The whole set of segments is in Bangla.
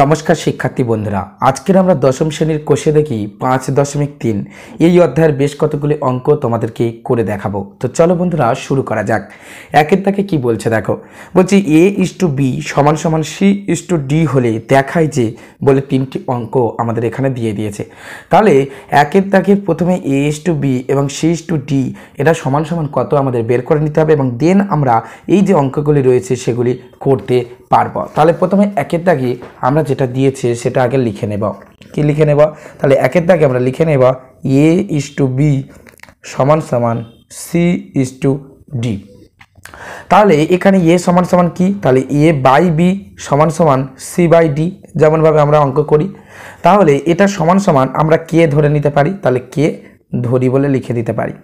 নমস্কার শিক্ষার্থী বন্ধুরা, আজকের আমরা দশম শ্রেণীর কোষে দেখি 5.3 এই অধ্যায়ের বেশ কতগুলি অঙ্ক তোমাদেরকে করে দেখাবো। তো চলো বন্ধুরা শুরু করা যাক। একের দাগে কি বলছে দেখো, বলছি a:b = c:d হলে দেখায় যে বলে তিনটি অঙ্ক আমাদের এখানে দিয়ে দিয়েছে। তাহলে একের দাগের প্রথমে a:b এবং c:d এটা সমান সমান কত আমাদের বের করে নিতে হবে এবং দেন আমরা এই যে অঙ্কগুলি রয়েছে সেগুলি করতে পারবো। তাহলে প্রথমে একের দাগে আমরা যেটা দিয়েছে সেটা আগে লিখে নেব। কি লিখে নেব? তাহলে একের দাগে আমরা লিখে নেব a:b = c:d। তাহলে এখানে a সমান সমান কি? তাহলে a/b সমান সমান c/d, যেমনভাবে আমরা অঙ্ক করি। তাহলে এটা সমান সমান আমরা কে ধরে নিতে পারি, তাহলে কে ধরি বলে লিখে দিতে পারি।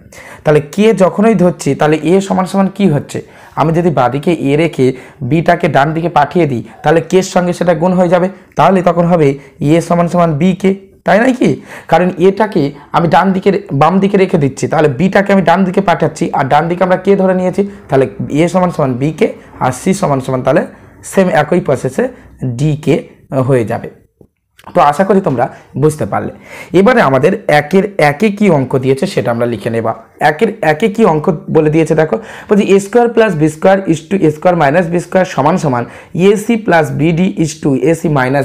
তাহলে কে যখনই ধরছি তাহলে এ সমান সমান কি হচ্ছে, আমি যদি বাঁদিকে এ রেখে বিটাকে ডান দিকে পাঠিয়ে দিই তাহলে কের সঙ্গে সেটা গুণ হয়ে যাবে। তাহলে তখন হবে এ সমান সমান বি কে, তাই নয় কি? কারণ এটাকে আমি বাম দিকে রেখে দিচ্ছি, তাহলে বিটাকে আমি ডান দিকে পাঠাচ্ছি আর ডান দিকে আমরা কে ধরে নিয়েছি, তাহলে এ সমান সমান বি কে আর সি সমান সমান তাহলে সেম একই প্রসেসে ডি কে হয়ে যাবে। তো আশা করি তোমরা বুঝতে পারলে। এবারে আমাদের একের একে কি অঙ্ক দিয়েছে সেটা আমরা লিখে নেব। একের একে কি অঙ্ক বলে দিয়েছে দেখো, বলছি a² + b² a² - b² সমান সমান ac + bd ac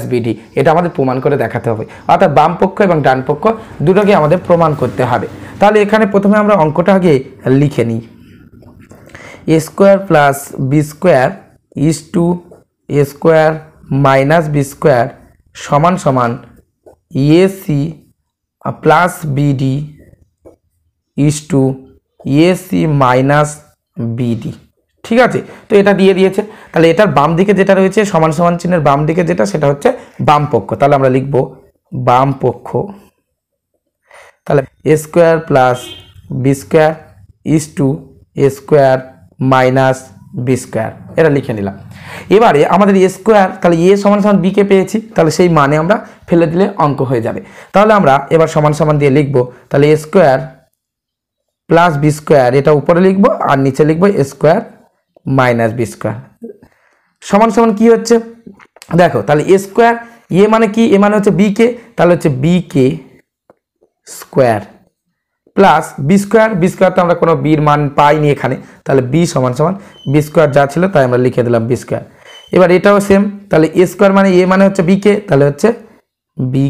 - bd। এটা আমাদের প্রমাণ করে দেখাতে হবে, অর্থাৎ বাম পক্ষ এবং ডান পক্ষ দুটোকে আমাদের প্রমাণ করতে হবে। তাহলে এখানে প্রথমে আমরা অঙ্কটা আগে লিখে নিই। a² + b² a² - b² সমান সমান ac + bd ac - bd। ঠিক আছে, তো এটা দিয়ে দিয়েছে। তাহলে এটার বাম দিকে যেটা রয়েছে সমান সমান চিহ্নের বাম দিকে যেটা, সেটা হচ্ছে বাম পক্ষ। তাহলে আমরা লিখব বাম পক্ষ। তাহলে a² + b² a² - b², এটা লিখে নিলাম। এবারে আমাদের a², তাহলে a সমান সমান b কে পেয়েছি, তাহলে সেই মানে আমরা ফেলে দিলে অঙ্ক হয়ে যাবে। তাহলে আমরা এবার সমান সমান দিয়ে লিখব, তাহলে a² + b² এটা উপরে লিখব আর নিচে লিখব a² - b² সমান সমান কি হচ্ছে দেখো। তাহলে a² এ মানে কি, এ মানে হচ্ছে b কে, তাহলে হচ্ছে b² প্লাস b² তো আমরা কোনো বির মান পাইনি এখানে, তাহলে b সমান সমান b² যা ছিল তাই আমরা লিখে দিলাম b²। এবার এটাও সেম, তাহলে a² মানে এ মানে হচ্ছে b কে, তাহলে হচ্ছে b² -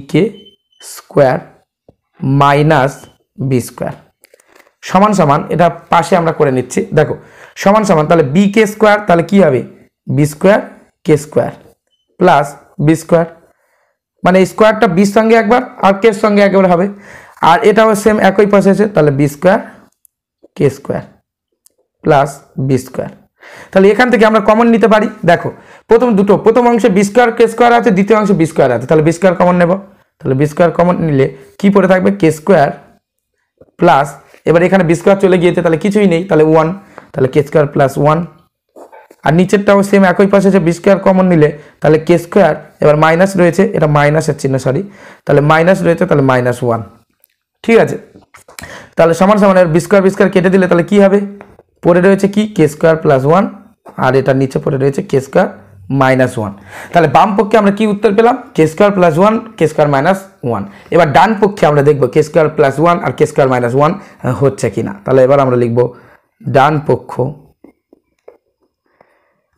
b² সমান সমান এটা পাশে আমরা করে নিচ্ছি দেখো, সমান সমান তাহলে b², তাহলে কি হবে b² k² প্লাস b², মানে স্কোয়ারটা বির সঙ্গে একবার আর কের সঙ্গে একবার হবে, আর এটাও সেম একই প্রসেসে, তাহলে b² k² প্লাস b²। তাহলে এখান থেকে আমরা কমন নিতে পারি। দেখো প্রথম অংশে b² k² আছে, দ্বিতীয় অংশে b² আছে, তাহলে b² কমন নেব। তাহলে b² কমন নিলে কি পড়ে থাকবে k² প্লাস, এবার এখানে b² চলে গিয়েছে তাহলে কিছুই নেই, তাহলে 1, তাহলে k² প্লাস 1। আর নিচেরটাও সেম একই প্রসেসে b² কমন নিলে তাহলে k², এবার মাইনাস রয়েছে, এটা মাইনাসের চিহ্ন সরি, তাহলে মাইনাস রয়েছে, তাহলে -1। ঠিক আছে, তাহলে সমান সমান এর b² কেটে দিলে তাহলে কি হবে, পড়ে রয়েছে কি k² প্লাস 1 আর এটা নিচে পড়ে রয়েছে k² -1। তাহলে বাম পক্ষে আমরা কি উত্তর পেলাম, k² প্লাস 1 k² -1। এবার ডান পক্ষে আমরা দেখব k² প্লাস 1 আর k² -1 হচ্ছে কিনা। তাহলে এবার আমরা লিখব ডান পক্ষ,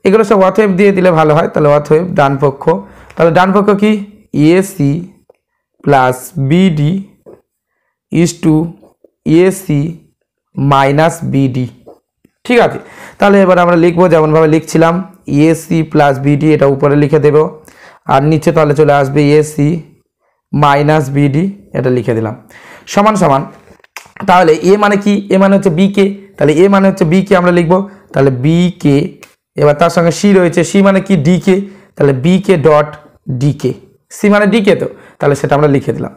এগুলো সব অতএব দিয়ে দিলে ভালো হয়, তাহলে অতএব ডান পক্ষ। তাহলে ডান পক্ষ কি ac + bd ac - bd। ঠিক আছে, তাহলে এবার আমরা লিখবো যেমনভাবে লিখছিলাম ac + bd এটা উপরে লিখে দেব আর নিচে তাহলে চলে আসবে ac - bd, এটা লিখে দিলাম সমান সমান। তাহলে এ মানে কি, এ মানে হচ্ছে b কে, তাহলে এ মানে হচ্ছে b কে আমরা লিখবো, তাহলে b কে, এবার তার সঙ্গে c রয়েছে, c মানে কি d কে, তাহলে b কে ডট d কে, c মানে d কে, তো তাহলে সেটা আমরা লিখে দিলাম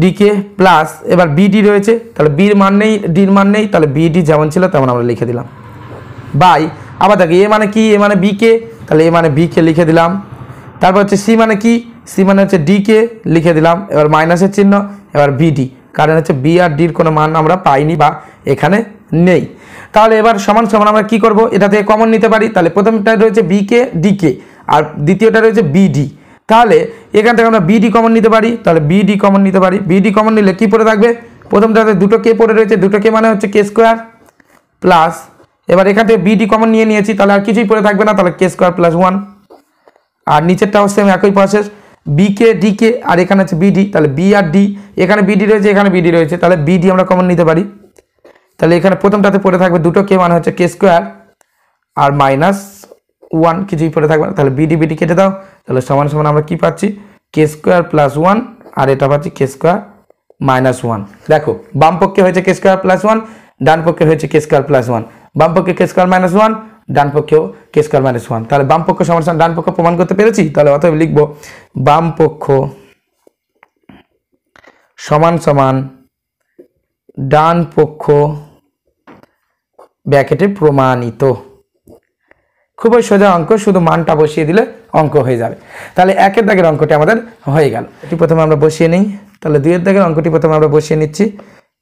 d কে প্লাস, এবার bd রয়েছে, তাহলে bর মান নেই ডির মান নেই, তাহলে bd যেমন ছিল তেমন আমরা লিখে দিলাম বাই। আবার দেখো এ মানে কি, এ মানে b কে, তাহলে এ মানে b কে লিখে দিলাম। তারপর হচ্ছে c মানে কি, c মানে হচ্ছে d কে লিখে দিলাম, এবার মাইনাসের চিহ্ন, এবার bd, কারণ হচ্ছে b আর ডির কোনো মান আমরা পাইনি বা এখানে নেই। তাহলে এবার সমান সমান আমরা কি করব, এটা থেকে কমন নিতে পারি। তাহলে প্রথমটা রয়েছে b কে d কে আর দ্বিতীয়টা রয়েছে bd, তাহলে এখান থেকে আমরা বিডি কমন নিতে পারি, তাহলে বিডি কমন নিতে পারি। বিডি কমন নিলে কি পড়ে থাকবে, প্রথমটাতে দুটো কে পড়ে রয়েছে, দুটো কে মানে হচ্ছে কে স্কোয়ার প্লাস, এবার এখান থেকে বিডি কমন নিয়ে নিয়েছি, তাহলে আর কিছুই পড়ে থাকবে না, তাহলে কে স্কোয়ার প্লাস 1। আর নিচেরটাও সেম একই প্রসেস, বিকে ডিকে, আর এখানে হচ্ছে বিডি, তাহলে বি আর ডি, এখানে বিডি রয়েছে এখানে বিডি রয়েছে, তাহলে বিডি আমরা কমন নিতে পারি। তাহলে এখানে প্রথমটাতে পড়ে থাকবে দুটো কে মানে হচ্ছে কে স্কোয়ার আর মাইনাস 1, কিছুই পড়ে থাকবে না, তাহলে বিডি বিডি কেটে দাও, তাহলে সমান সমান আমরা কি পাচ্ছি, কে স্কোয়ার প্লাস 1, আর এটা পাচ্ছি কে স্কোয়ার মাইনাস 1। দেখো বাম পক্ষে হয়েছে কে স্কোয়ার প্লাস 1, ডান পক্ষে হয়েছে কে স্কোয়ার প্লাস 1, বাম পক্ষে কে স্কোয়ার মাইনাস 1, ডান পক্ষেও কে স্কোয়ার মাইনাস 1। তাহলে বাম পক্ষ সমান সমান ডান পক্ষ প্রমাণ করতে পেরেছি। তাহলে অতএব লিখব বাম পক্ষ সমান সমান ডান পক্ষ ব্র্যাকেটে প্রমাণিত। খুবই সোজা অঙ্ক, শুধু মানটা বসিয়ে দিলে অঙ্ক হয়ে যাবে। তাহলে একের দাগের অঙ্কটি আমাদের হয়ে গেল, এটি প্রথমে আমরা বসিয়ে নিই। তাহলে দুইয়ের দাগের অঙ্কটি প্রথমে আমরা বসিয়ে নিচ্ছি,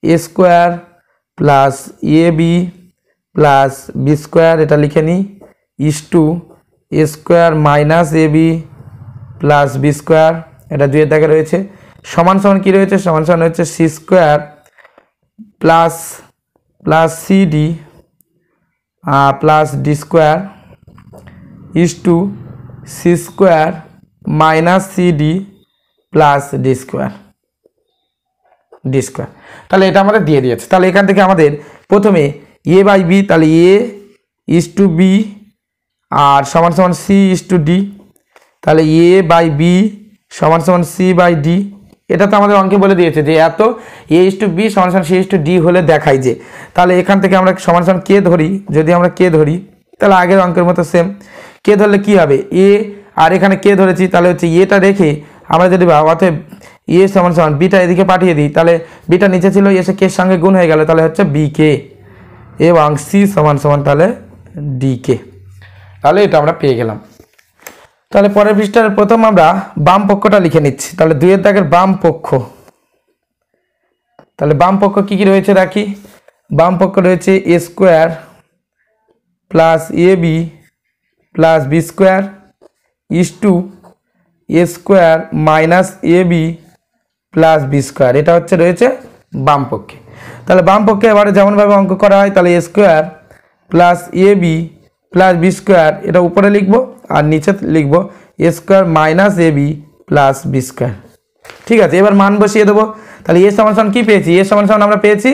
এ square plus A B plus B square, এটা লিখে নিই, ইস to A square minus A B plus B square, এটা দুইয়ের দাগে রয়েছে, সমান সমান কী রয়েছে, সমান সমান হচ্ছে C square plus plus C D plus D square is to C square minus C D plus D square D square. তাহলে এটা আমাদের দিয়ে দিয়েছে। তাহলে এখান থেকে আমাদের প্রথমে এ বাই বি, তাহলে এ ইস টু বি আর সমান সমান সি ইস টু ডি, তাহলে এ বাই বি সমান সমান সি বাই ডি। এটা তো আমাদের অঙ্কে বলে দিয়েছে যে এত এ ইস টু বি সমান সমান সি ইস টু ডি হলে দেখাই যে। তাহলে এখান থেকে আমরা সমান সমান কে ধরি, যদি আমরা কে ধরি তাহলে আগের অঙ্কের মতো সেম, কে ধরলে কি হবে, এ আর এখানে কে ধরেছি, তাহলে হচ্ছে এটা রেখে আমরা যদি অতএব এ সমান সমান বিটা এদিকে পাঠিয়ে দিই, তাহলে বিটা নিচে ছিল এসে কে সঙ্গে গুণ হয়ে গেল, তাহলে হচ্ছে বি কে এবং সি সমান সমান তাহলে ডি কে। তাহলে এটা আমরা পেয়ে গেলাম। তাহলে পরের পৃষ্ঠার প্রথম আমরা বাম পক্ষটা লিখে নিচ্ছি। তাহলে দুইয়ের দাগের বাম পক্ষ, তাহলে বাম পক্ষ কী কী রয়েছে রাখি, বাম পক্ষ রয়েছে A square plus A B plus B square is to A square minus A B plus B square, এটা হচ্ছে রয়েছে বাম পক্ষে। তাহলে বাম পক্ষে এবারে যেমনভাবে অঙ্ক করা হয়, তাহলে A square plus A B plus B square, এটা উপরে লিখবো আর নিচে লিখবো এ square minus A B plus B square. ঠিক আছে, এবার মান বসিয়ে দেবো। তাহলে এ সমান সমান কী পেয়েছি, এ সমান সমান আমরা পেয়েছি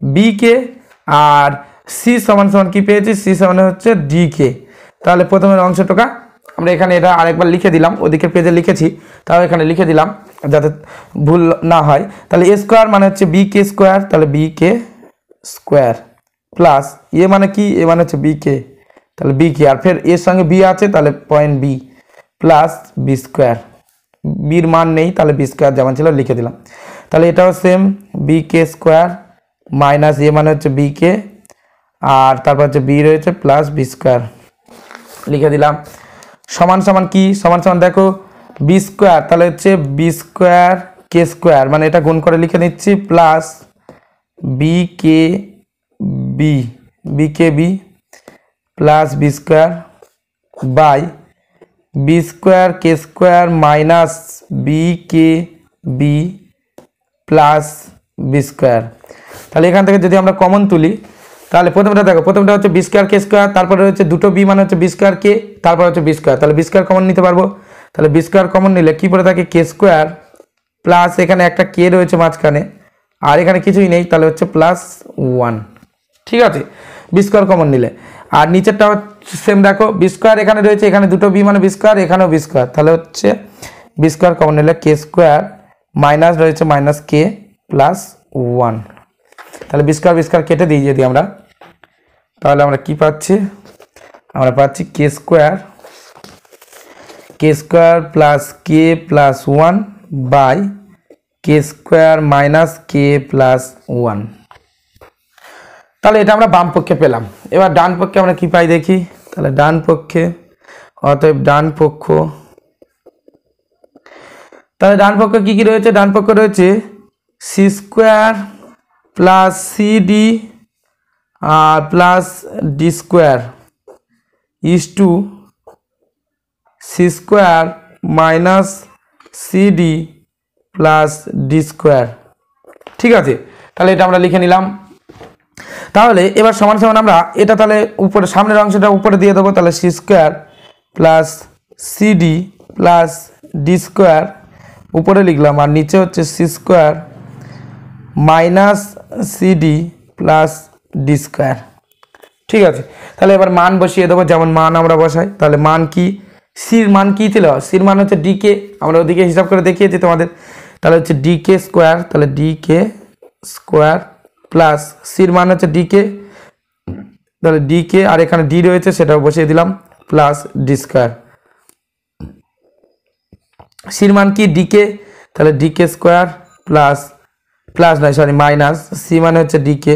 বি কে, আর সি সমান সমান কী পেয়েছি, সি সমান হচ্ছে ডি কে। তাহলে প্রথমের অংশটুকা আমরা এখানে এটা আরেকবার লিখে দিলাম, ওদিকে পেজে লিখেছি তাও এখানে লিখে দিলাম যাতে ভুল না হয়। তাহলে এ স্কোয়ার মানে হচ্ছে বি কে স্কোয়ার, তাহলে বি কে স্কোয়ার প্লাস এ মানে কি, এ মানে হচ্ছে বি কে, তাহলে বি কে আর ফের এর সঙ্গে বি আছে তাহলে point B plus B square, বির মান নেই তাহলে বি স্কোয়ার যেমন ছিল লিখে দিলাম। তাহলে এটাও সেম বি কে স্কোয়ার মাইনাস এ মানে হচ্ছে বি কে আর তারপর হচ্ছে বি রয়েছে প্লাস বি স্কোয়ার লিখে দিলাম। সমান সমান কি, সমান সমান দেখো বি স্কোয়ার, তাহলে হচ্ছে বি স্কোয়ার কে স্কোয়ার মানে এটা গুণ করে লিখে নিচ্ছি plus B K B B K B plus B square by B square K square minus B K B plus B square. তাহলে এখান থেকে যদি আমরা কমন তুলি তাহলে প্রথমটা দেখো, প্রথমটা হচ্ছে বি স্কোয়ার কে স্কোয়ার, তারপরে হচ্ছে দুটো বি মানে হচ্ছে বি স্কোয়ার কে, তারপর হচ্ছে বি স্কোয়ার, তাহলে বি স্কোয়ার কমন নিতে পারবো। তাহলে বি স্কোয়ার কমন নিলে কী পড়ে থাকে কে স্কোয়ার প্লাস এখানে একটা কে রয়েছে মাঝখানে আর এখানে কিছুই নেই তাহলে হচ্ছে প্লাস 1। ঠিক আছে, বি স্কোয়ার কমন নিলে আর নিচেরটা সেম দেখো বি স্কোয়ার এখানে রয়েছে, এখানে দুটো বি মানে বি স্কোয়ার, এখানেও বি স্কোয়ার, তাহলে হচ্ছে বি স্কোয়ার কমন নিলে কে স্কোয়ার মাইনাস রয়েছে মাইনাস কে প্লাস 1। তাহলে বি স্কোয়ার কেটে দিই যদি আমরা, তাহলে আমরা কি পাচ্ছি, আমরা পাচ্ছি K square plus K plus 1 by K square minus K plus 1। তাহলে এটা আমরা বাম পক্ষে পেলাম। এবার ডান পক্ষে আমরা কি পাই দেখি, তাহলে ডান পক্ষে অতএব ডান পক্ষ, তাহলে ডান পক্ষে কি কি রয়েছে, ডান পক্ষে রয়েছে C square plus C D আর plus D square is to C square minus CD plus D square. ঠিক আছে, তাহলে এটা আমরা লিখে নিলাম। তাহলে এবার সমান সমান আমরা এটা তাহলে উপরে সামনের অংশটা উপরে দিয়ে দেবো, তাহলে C square plus CD plus D square উপরে লিখলাম, আর নিচে হচ্ছে C square minus CD plus D square. ঠিক আছে, তাহলে এবার মান বসিয়ে দেবো, যেমন মান আমরা বসাই। তাহলে মান কি, সির মান কি ছিল, সির মান হচ্ছে ডিকে, আমরা ওদিকে হিসাব করে দেখিয়েছি তোমাদের। তাহলে হচ্ছে ডিকে স্কোয়ার, তাহলে ডিকে স্কোয়ার প্লাস সির মান হচ্ছে ডিকে, তাহলে ডিকে আর এখানে ডি রয়েছে সেটাও বসিয়ে দিলাম, প্লাস ডি স্কোয়ার। সির মান কি ডিকে, তাহলে ডিকে স্কোয়ার প্লাস প্লাস নয় সরি মাইনাস সি মানে হচ্ছে DK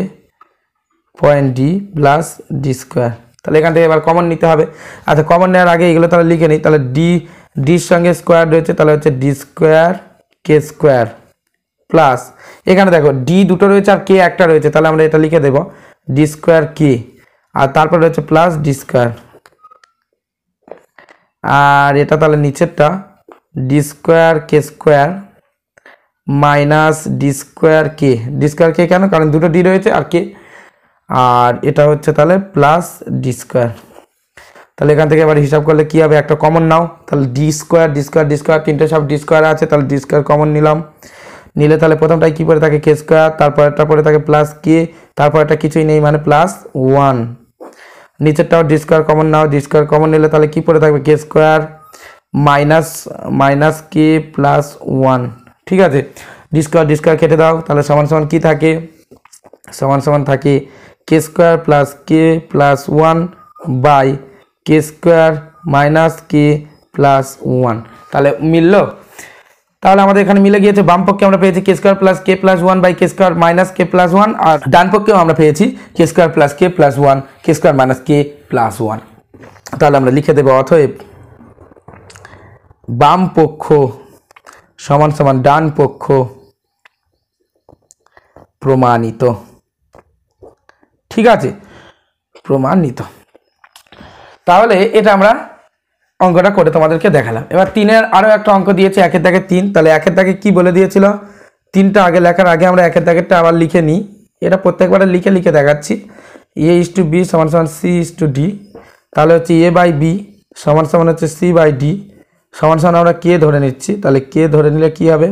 point D plus D square. তাহলে এখান থেকে এবার কমন নিতে হবে। আচ্ছা, কমন নেওয়ার আগে এগুলো তাহলে লিখে নিই। তাহলে ডির সঙ্গে স্কোয়ার রয়েছে, তাহলে হচ্ছে D square K square plus এখানে দেখো ডি দুটো রয়েছে আর কে একটা রয়েছে, তাহলে আমরা এটা লিখে দেবো ডি স্কোয়ার কে, আর তারপর রয়েছে প্লাস ডি স্কোয়ার, আর এটা তাহলে নিচেরটা D square K square minus D square কে কেন, কারণ দুটো ডি রয়েছে আর কে, আর এটা হচ্ছে তাহলে প্লাস ডি স্কোয়ার। তাহলে এখান থেকে এবার হিসাব করলে কি হবে, একটা কমন নাও, তাহলে ডি স্কোয়ার তিনটে সব ডি স্কোয়ার আছে, তাহলে ডি স্কোয়ার কমন নিলাম, নিলে তাহলে প্রথমটাই কি পরে থাকে কে স্কোয়ার, তারপর একটা পরে থাকে প্লাস কে, তারপর একটা কিছুই নেই মানে প্লাস ওয়ান, নিচেরটাও ডি স্কোয়ার কমন নাও, ডি স্কোয়ার কমন নিলে তাহলে কি পরে থাকবে K square minus K plus one. ঠিক আছে, ডি স্কোয়ার কেটে দাও, তাহলে সমান সমান কি থাকে, সমান সমান থাকে K square plus one by K square minus K plus one. তাহলে মিলল, তাহলে আমাদের এখানে মিলে গিয়েছে। বাম পক্ষে আমরা পেয়েছি K square plus K plus one by K square minus K plus one, আর ডান পক্ষেও আমরা পেয়েছি K square plus K plus one K square minus K plus one. তাহলে আমরা লিখে দেবো অতএব বাম পক্ষ সমান সমান ডান পক্ষ প্রমাণিত। ঠিক আছে, প্রমাণিত। তাহলে এটা আমরা অঙ্কটা করে তোমাদেরকে দেখালাম। এবার তিনের আরও একটা অঙ্ক দিয়েছে, একের দাগে 3, তাহলে একের দাগে কি বলে দিয়েছিল, 3টা আগে লেখার আগে আমরা একের দাগেরটা আবার লিখে নিই, এটা প্রত্যেকবারে লিখে লিখে দেখাচ্ছি। এ ইস টু বি সমান সমান সি ইস টু ডি, তাহলে হচ্ছে এ বাই বি সমান সমান হচ্ছে সি বাই ডি সমান সমান আমরা কে ধরে নিচ্ছি, তাহলে কে ধরে নিলে কি হবে,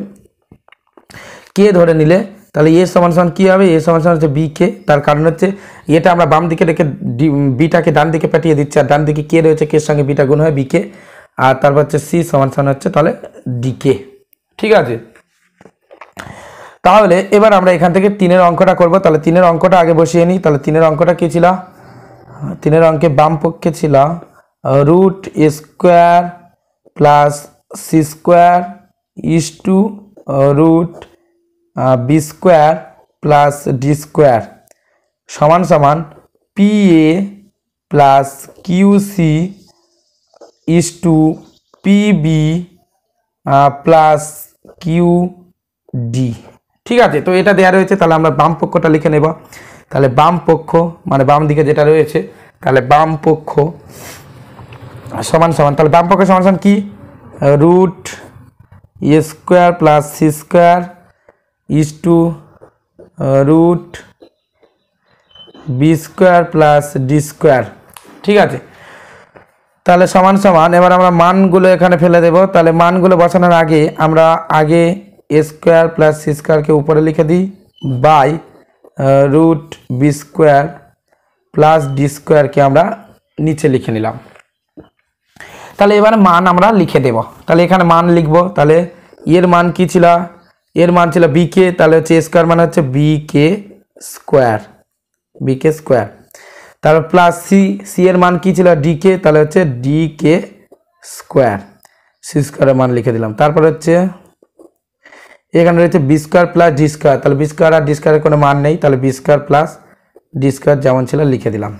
কে ধরে নিলে তাহলে এ সমান সমান কী হবে, এ সমান সমান হচ্ছে বি কে, তার কারণ হচ্ছে এটা আমরা বাম দিকে রেখে বিটাকে ডান দিকে পাঠিয়ে দিচ্ছি, আর ডান দিকে কে রয়েছে কের সঙ্গে বিটা গুণ হয় বিকে, আর তারপর হচ্ছে সি সমান সমান হচ্ছে তাহলে ডিকে। ঠিক আছে, তাহলে এবার আমরা এখান থেকে 3-এর অঙ্কটা করব। তাহলে 3-এর অঙ্কটা আগে বসিয়ে নিই। তাহলে 3-এর অঙ্কটা কী ছিল, 3-এর অঙ্কে বাম পক্ষে ছিল root A square plus C square is to root B square plus D square সমান সমান P A plus Q C is to P B plus Q D. ঠিক আছে, তো এটা দেওয়া রয়েছে, তাহলে আমরা বাম পক্ষটা লিখে নেব। তাহলে বাম পক্ষ মানে বাম দিকে যেটা রয়েছে, তাহলে বাম পক্ষ সমান সমান, তাহলে বাম পক্ষ সমান সমান কি, root A square plus C square is to root B square plus D square. ঠিক আছে, তাহলে সমান সমান এবার আমরা মানগুলো এখানে ফেলে দেব। তাহলে মানগুলো বসানোর আগে আমরা আগে এ স্কোয়ার প্লাস সি স্কোয়ারকে উপরে লিখে দিই by root B square plus D স্কোয়ারকে আমরা নিচে লিখে নিলাম। তাহলে এবারে মান আমরা লিখে দেব। তাহলে এখানে মান লিখব। তাহলে এর মান কি ছিল, এর মান ছিল বি কে, তাহলে হচ্ছে স্কোয়ার মানে হচ্ছে বি কে স্কোয়ার তারপর প্লাস সি এর মান কি ছিল ডি কে, তাহলে হচ্ছে ডি কে স্কোয়ার, সি স্কোয়ারের মান লিখে দিলাম। তারপর হচ্ছে এখানে রয়েছে B square plus D square, তাহলে বি স্কোয়ার আর ডি স্কোয়ারের কোনো মান নেই, তাহলে B square plus D square যেমন ছিল লিখে দিলাম।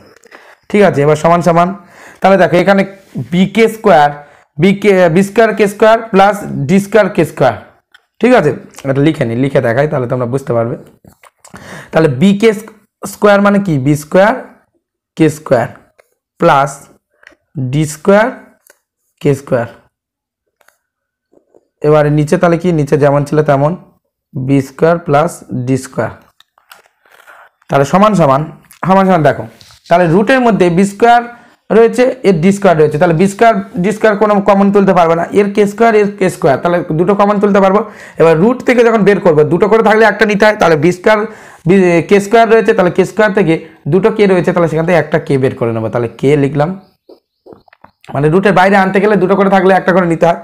ঠিক আছে, এবার সমান সমান, তাহলে দেখো এখানে বি কে square B square K square plus D square K square. ঠিক আছে, এটা লিখে নিই, লিখে দেখাই তাহলে তোমরা বুঝতে পারবে। তাহলে বি কে স্কোয়ার মানে কি, B square K square plus D square K square এবারে নিচে তাহলে কি, নিচে যেমন ছিল তেমন B square plus D square, তাহলে সমান সমান সমান সমান দেখো, তাহলে রুটের মধ্যে বি স্কোয়ার রয়েছে, এর ডি স্কোয়ার রয়েছে, তাহলে বি স্কোয়ার ডি স্কোয়ার কোনো কমন তুলতে পারবে না, এর কে স্কোয়ার এর কে স্কোয়ার, তাহলে দুটো কমন তুলতে পারবো। এবার রুট থেকে যখন বের করবো দুটো করে থাকলে একটা নিতে হয়, তাহলে বি স্কোয়ার কে স্কোয়ার রয়েছে, তাহলে কে স্কোয়ার থেকে দুটো কে রয়েছে, তাহলে সেখান থেকে একটা কে বের করে নেবো, তাহলে কে লিখলাম, মানে রুটের বাইরে আনতে গেলে দুটো করে থাকলে একটা করে নিতে হয়।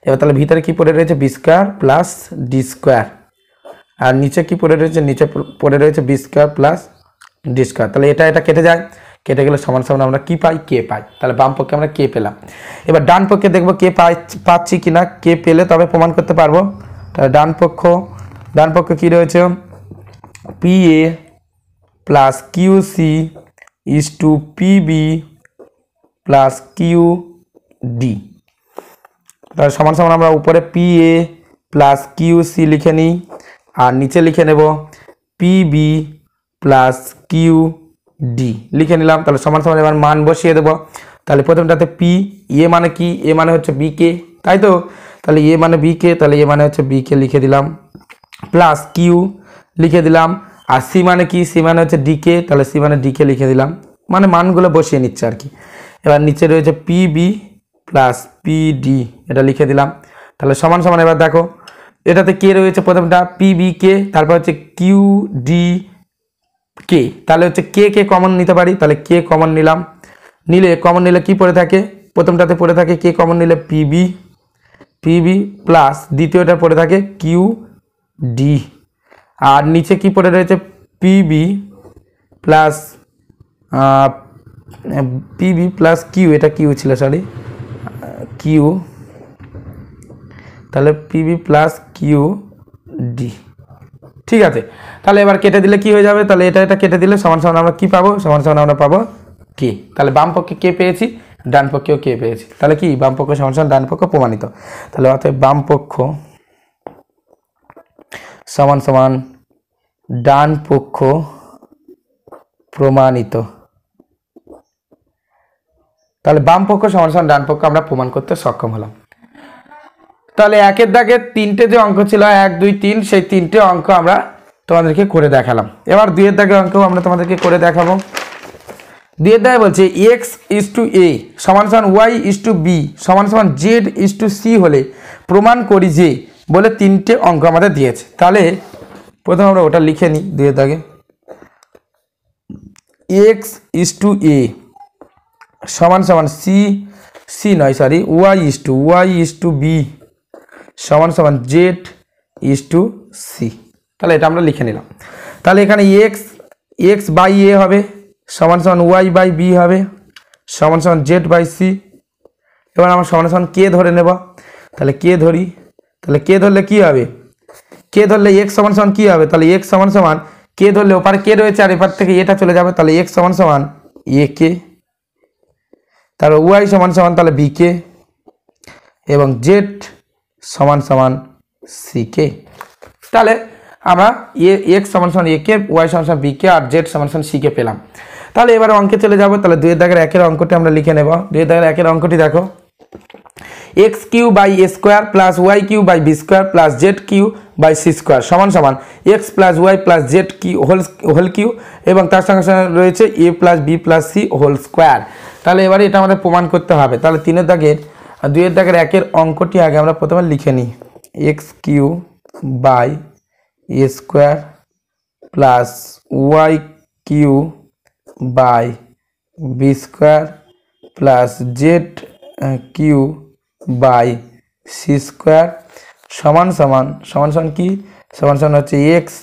এবার তাহলে ভিতরে কি পড়ে রয়েছে B square plus D square, আর নিচে কি পড়ে রয়েছে, নিচে পড়ে রয়েছে B square plus D square, তাহলে এটা কেটে যায়, কেটে গেলে সমান সমান আমরা কি পাই, কে পাই, তাহলে বাম পক্ষে আমরা কে পেলাম। এবার ডান পক্ষে দেখবো কে পাচ্ছি কিনা, কে পেলে তবে প্রমাণ করতে পারবো। তাহলে ডান পক্ষ কি রয়েছে, P A plus Q C is to P B plus Q D, তাহলে সমান সমান আমরা উপরে P A plus Q C লিখে নিই, আর নিচে লিখে নেব P B plus Q D লিখে নিলাম, তাহলে সমান সমান এবার মান বসিয়ে দেবো। তাহলে প্রথমটাতে পি, এ মানে কি, এ মানে হচ্ছে বি কে, তাই তো, তাহলে এ মানে বি কে, তাহলে এ মানে হচ্ছে বি কে লিখে দিলাম, প্লাস কিউ লিখে দিলাম, আর সি মানে কি, সি মানে হচ্ছে ডি কে, তাহলে সি মানে ডি কে লিখে দিলাম, মানে মানগুলো বসিয়ে নিচ্ছে আর কি। এবার নিচে রয়েছে P B plus P D, এটা লিখে দিলাম, তাহলে সমান সমান এবার দেখো এটাতে কে রয়েছে, প্রথমটা পি বি কে, তারপর হচ্ছে কিউ ডি কে, তাহলে হচ্ছে কে কে কমন নিতে পারি, তাহলে কে কমন নিলাম, কমন নিলে কি পড়ে থাকে, প্রথমটাতে পড়ে থাকে কে কমন নিলে পিবি প্লাস দ্বিতীয়টা পড়ে থাকে কিউ ডি, আর নিচে কি পড়ে রয়েছে পিবি প্লাস কিউ, এটা কিউ ছিল সরি কিউ, তাহলে পিবি প্লাস কিউ ডি, ঠিক আছে। তাহলে এবার কেটে দিলে কি হয়ে যাবে, তাহলে এটা কেটে দিলে সমান সমান আমরা কি পাবো, সমান সমান আমরা পাবো কে, তাহলে বাম পক্ষে কে পেয়েছি, ডান পক্ষেও কে পেয়েছি, তাহলে কি বাম পক্ষ সমান সমান ডান পক্ষ প্রমাণিত, তাহলে অতএব বাম পক্ষ সমান সমান ডান পক্ষ প্রমাণিত, তাহলে বাম পক্ষ সমান সমান ডান পক্ষ আমরা প্রমাণ করতে সক্ষম হলাম। তাহলে একের দাগে তিনটে যে অঙ্ক ছিল 1 2 3, সেই তিনটে অঙ্ক আমরা তোমাদেরকে করে দেখালাম। এবার দুইয়ের দাগে অঙ্ক আমরা তোমাদেরকে করে দেখাবো। দুইয়ের দাগে বলছে এক্স ইজ টু এ সমান সমান ওয়াই ইজ টু বি সমান সমান জেড ইজ টু সি হলে প্রমাণ করি যে, বলে তিনটে অঙ্ক আমাদের দিয়েছে। তাহলে প্রথমে আমরা ওটা লিখে নিই, দুইয়ের দাগে এক্স ইজ টু এ সমান সমান ওয়াই ইজ টু বি সমান সমান জেড ইজ টু সি, তাহলে এটা আমরা লিখে নিলাম। তাহলে এখানে এক্স বাই এ হবে সমান সমান ওয়াই বাই বি হবে সমান সমান জেড বাই সি। এবার আমরা সমান সমান কে ধরে নেব, তাহলে কে ধরি, তাহলে কে ধরলে কি হবে, কে ধরলে এক্স সমান সমান কি হবে, তাহলে এক্স সমান সমান কে ধরলে ওপারে কে রয়েছে আর এপার থেকে এটা চলে যাবে, তাহলে এক্স সমান সমান এ কে, তাহলে ওয়াই সমান সমান তাহলে বি কে এবং জেড সমান সমান সি কে। তাহলে আমরা এক্স সমান সমান এ কে, ওয়াই সমান সমান বি কে আর জেড সমান সমান সি কে পেলাম। তাহলে এবার অঙ্কে চলে যাব। তাহলে দুইয়ের দাগের একের অঙ্কটি আমরা লিখে নেব। দুইয়ের দাগের একের অঙ্কটি দেখো, X Q by A square plus Y Q by B square plus Z Q by C square সমান সমান X plus Y plus Z Q whole Q এবং তার সঙ্গে সঙ্গে রয়েছে A plus B plus C whole square. তাহলে এবারে এটা আমাদের প্রমাণ করতে হবে। তাহলে তিনের দাগের দুইয়ের দাগের একের অঙ্কটি আগে আমরা প্রথমে লিখে নিই, X Q by A square plus Y Q by B square plus Z Q by C square সমান সমান কি সমান সমান হচ্ছে X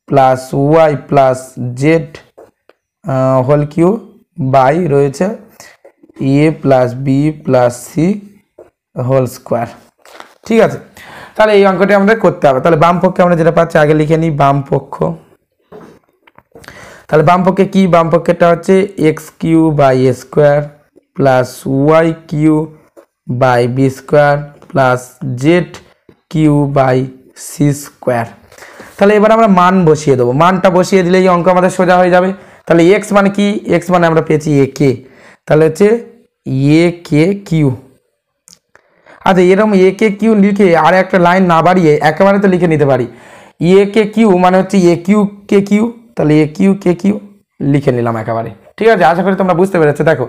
plus Y plus Z whole Q by রয়েছে A plus B plus C whole square. ঠিক আছে, তাহলে এই অঙ্কটি আমাদের করতে হবে। তাহলে বাম পক্ষে আমরা যেটা পাচ্ছি আগে লিখে নিই, বাম পক্ষ। তাহলে বাম পক্ষে কি, বাম পক্ষেটা হচ্ছে X Q by A square plus Y Q by B square plus Z Q by C square. তাহলে এবার আমরা মান বসিয়ে দেবো, মানটা বসিয়ে দিলে এই অঙ্ক আমাদের সোজা হয়ে যাবে। তাহলে এক্স মানে কি, এক্স মানে আমরা পেয়েছি এ কে, তাহলে হচ্ছে এ কে কিউ, আচ্ছা এরকম এ কে কিউ লিখে আর একটা লাইন না বাড়িয়ে একেবারে তো লিখে নিতে পারি এ কে কিউ মানে হচ্ছে এ কিউ কে কিউ, তাহলে এ কিউ কে কিউ লিখে নিলাম একেবারে। ঠিক আছে, আশা করি তোমরা বুঝতে পেরেছো। দেখো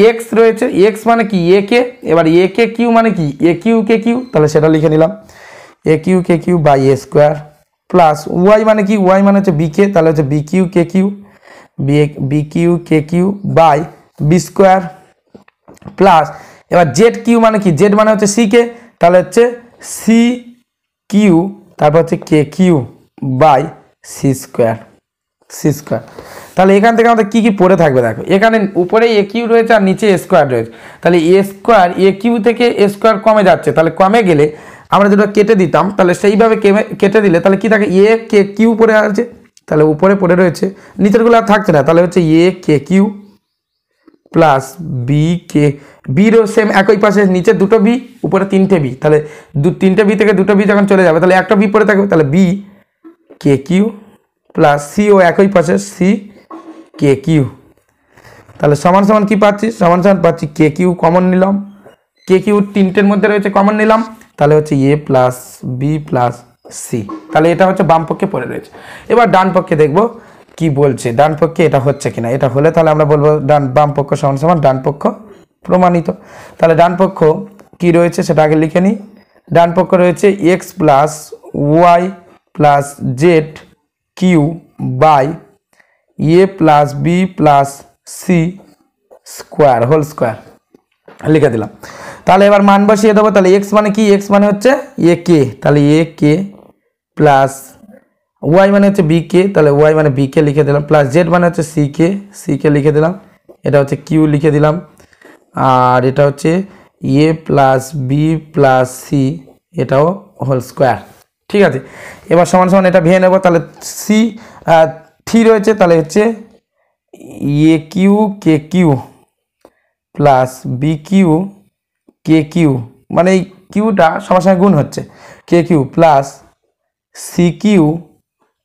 এক্স রয়েছে, এক্স মানে কি এ কে, এবার এ কে কিউ মানে কি এ কিউ কে কিউ, তাহলে সেটা লিখে নিলাম A Q K Q by A square, plus Y মানে কি ওয়াই মানে হচ্ছে বি কে, তাহলে হচ্ছে B Q K Q B Q K Q by B square, plus এবার জেড কিউ মানে কি জেড মানে হচ্ছে সি কে, তাহলে হচ্ছে সি কিউ তারপর হচ্ছে K Q by C square তাহলে এখান থেকে আমাদের কী কী পড়ে থাকবে দেখো, এখানে উপরে এ কিউ রয়েছে আর নিচে এ স্কোয়ার রয়েছে, তাহলে এ স্কোয়ার এ কিউ থেকে এ স্কোয়ার কমে যাচ্ছে, তাহলে কমে গেলে আমরা যেটা কেটে দিতাম তাহলে সেইভাবে কেটে দিলে তাহলে কি থাকে এ কে কিউ পড়ে আছে, তাহলে উপরে পড়ে রয়েছে, নিচেরগুলো আর থাকছে না, তাহলে হচ্ছে A K Q plus B K, বিরও same একই পাশে নিচে দুটো বি উপরে তিনটে বি, তাহলে তিনটে বি থেকে দুটো বি যখন চলে যাবে তাহলে একটা বি পড়ে থাকবে, তাহলে B K Q plus CO একই পাশে সি কে কিউ, তাহলে সমান সমান কি পাচ্ছি সমান সমান পাচ্ছি কে কিউ কমন নিলাম, কে কিউ তিনটের মধ্যে রয়েছে কমন নিলাম, তাহলে হচ্ছে A plus B plus C, তাহলে এটা হচ্ছে বাম পক্ষে পড়ে রয়েছে। এবার ডান পক্ষে দেখবো কি বলছে, ডান পক্ষে এটা হচ্ছে কিনা, এটা হলে তাহলে আমরা বলবো বাম পক্ষ সমান সমান ডান পক্ষ প্রমাণিত। তাহলে ডান পক্ষ কি রয়েছে সেটা আগে লিখে নিই, ডান পক্ষ রয়েছে X plus Y plus Z Q by A plus B plus C square whole square লিখে দিলাম। তাহলে এবার মান বসিয়ে দেবো, তাহলে এক্স মানে কি এক্স মানে হচ্ছে এ কে, তাহলে এ কে প্লাস ওয়াই মানে হচ্ছে বি কে, তাহলে ওয়াই মানে বি কে লিখে দিলাম, প্লাস জেড মানে হচ্ছে সি কে লিখে দিলাম, এটা হচ্ছে কিউ লিখে দিলাম, আর এটা হচ্ছে A plus B plus C এটাও হোল স্কোয়ার। ঠিক আছে, এবার সমান সমান এটা ভেঙে নেব, তাহলে সি থ্রি রয়েছে, তাহলে হচ্ছে A Q K Q plus B Q K Q, মানে এই কিউটা সবার সঙ্গে গুণ হচ্ছে K Q plus C Q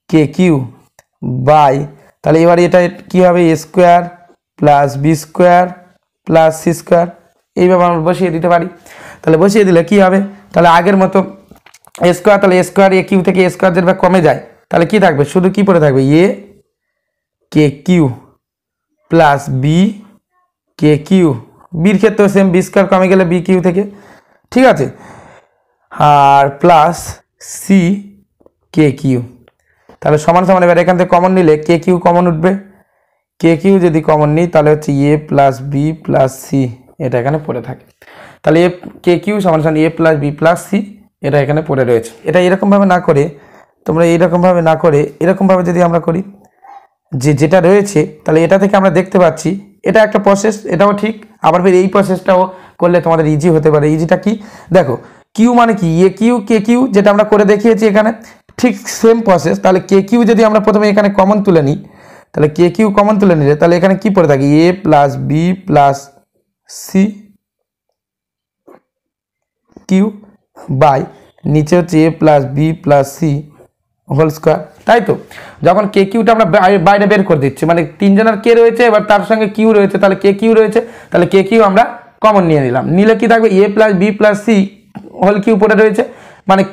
K Q by, তাহলে এবার এটা কী হবে A square plus B square plus C square, এইভাবে আমরা বসিয়ে দিতে পারি। তাহলে বসিয়ে দিলে কী হবে, তাহলে আগের মতো এ স্কোয়ার, তাহলে এ স্কোয়ার এ কিউ থেকে এ স্কোয়ার যেটা কমে যায় তাহলে কি থাকবে শুধু কি পড়ে থাকবে এ K Q plus B K Q, বির ক্ষেত্রেও সেম বি স্কোয়ার কমে গেলে বি কিউ থেকে, ঠিক আছে, আর প্লাস সি কে কিউ, তাহলে সমান সমান এবার এখান থেকে কমন নিলে কে কিউ কমন উঠবে, কে কিউ যদি কমন নিই তাহলে হচ্ছে A plus B plus C এটা এখানে পড়ে থাকে, তাহলে এ কে কিউ সমান সমান এ প্লাস বি প্লাস সি এটা এখানে পড়ে রয়েছে। এটা এরকমভাবে না করে তোমরা এইরকমভাবে না করে এরকমভাবে যদি আমরা করি যেটা রয়েছে তাহলে এটা থেকে আমরা দেখতে পাচ্ছি এটা একটা প্রসেস, এটাও ঠিক, আবার ফের এই প্রসেসটাও করলে তোমাদের ইজি হতে পারে। ইজিটা কি দেখো, কিউ মানে কি এ কিউ কে কিউ যেটা আমরা করে দেখিয়েছি এখানে ঠিক সেম প্রসেস, তাহলে কে কিউ যদি আমরা প্রথমে এখানে কমন তুলে নিই তাহলে কে কিউ কমন তুলে নিলে তাহলে এখানে কি পড়ে থাকে A plus B plus C Q by নিচে হচ্ছে A plus B plus C whole square, তাই তো। যখন কে কিউটা আমরা বাইরে বের করে দিচ্ছি মানে তিনজনের কে রয়েছে এবার তার সঙ্গে কিউ রয়েছে, তাহলে কে কিউ রয়েছে, তাহলে কে কিউ আমরা কমন নিয়ে নিলাম, নিলে কি থাকবে A plus B plus C whole Q পড়ে রয়েছে, মানে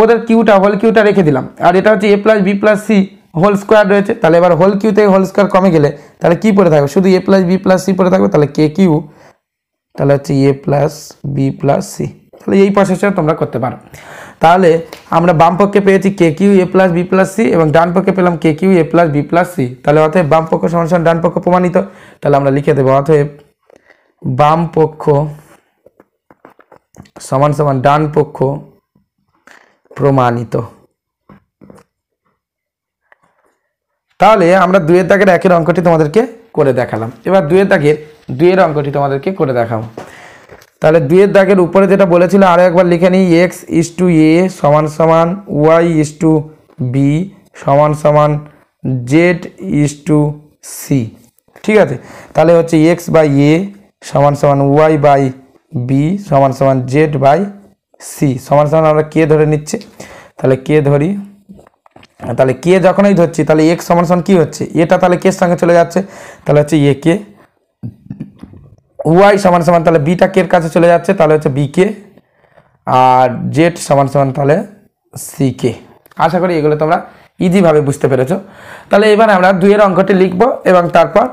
ওদের কিউটা হোল কিউটা রেখে দিলাম, আর এটা হচ্ছে A plus B plus C whole square রয়েছে, তাহলে এবার হোল কিউ থেকে হোল স্কোয়ার কমে গেলে তাহলে কি পড়ে থাকবে শুধু A plus B plus C পড়ে থাকবে, তাহলে কে কিউ তাহলে হচ্ছে A plus B plus C, তাহলে এই প্রসেসটা তোমরা করতে পারো। তাহলে আমরা বাম পক্ষে পেয়েছি কে কিউ এ প্লাস বি প্লাস সি এবং ডান পক্ষে পেলাম কে কিউ এ প্লাস বি প্লাস সি, তাহলে অতএব বাম পক্ষ সমান সমান ডান পক্ষ প্রমাণিত, তাহলে আমরা লিখে দেবো অতএব বাম পক্ষ সমান সমান ডান পক্ষ প্রমাণিত। তাহলে আমরা দুইয়ের দাগের একের অঙ্কটি তোমাদেরকে করে দেখালাম, এবার দুইয়ের দাগের দুইয়ের অঙ্কটি তোমাদেরকে করে দেখাবো। তাহলে দুইয়ের দাগের উপরে যেটা বলেছিল আরও একবার লিখে নিই, এক্স ইজ টু এ সমান সমান ওয়াই ইজ টু বি সমান সমান জেড ইজ টু সি, ঠিক আছে। তাহলে হচ্ছে এক্স বাই এ সমান সমান ওয়াই বাই বি সমান সমান জেড বাই সি সমান সমান আমরা কে ধরে নিচ্ছি, তাহলে কে ধরি, তাহলে কে যখনই ধরছি তাহলে এক্স সমান সমান কী হচ্ছে এটা তাহলে কের সঙ্গে চলে যাচ্ছে, তাহলে হচ্ছে এ কে, ওয়াই সমান সমান তাহলে বিটা কের কাছে চলে যাচ্ছে তাহলে হচ্ছে বি কে, আর জেড সমান সমান তাহলে সিকে। আশা করি এগুলো তোমরা ইজিভাবে বুঝতে পেরেছো। তাহলে এবার আমরা 2 অঙ্কটি লিখবো এবং তারপর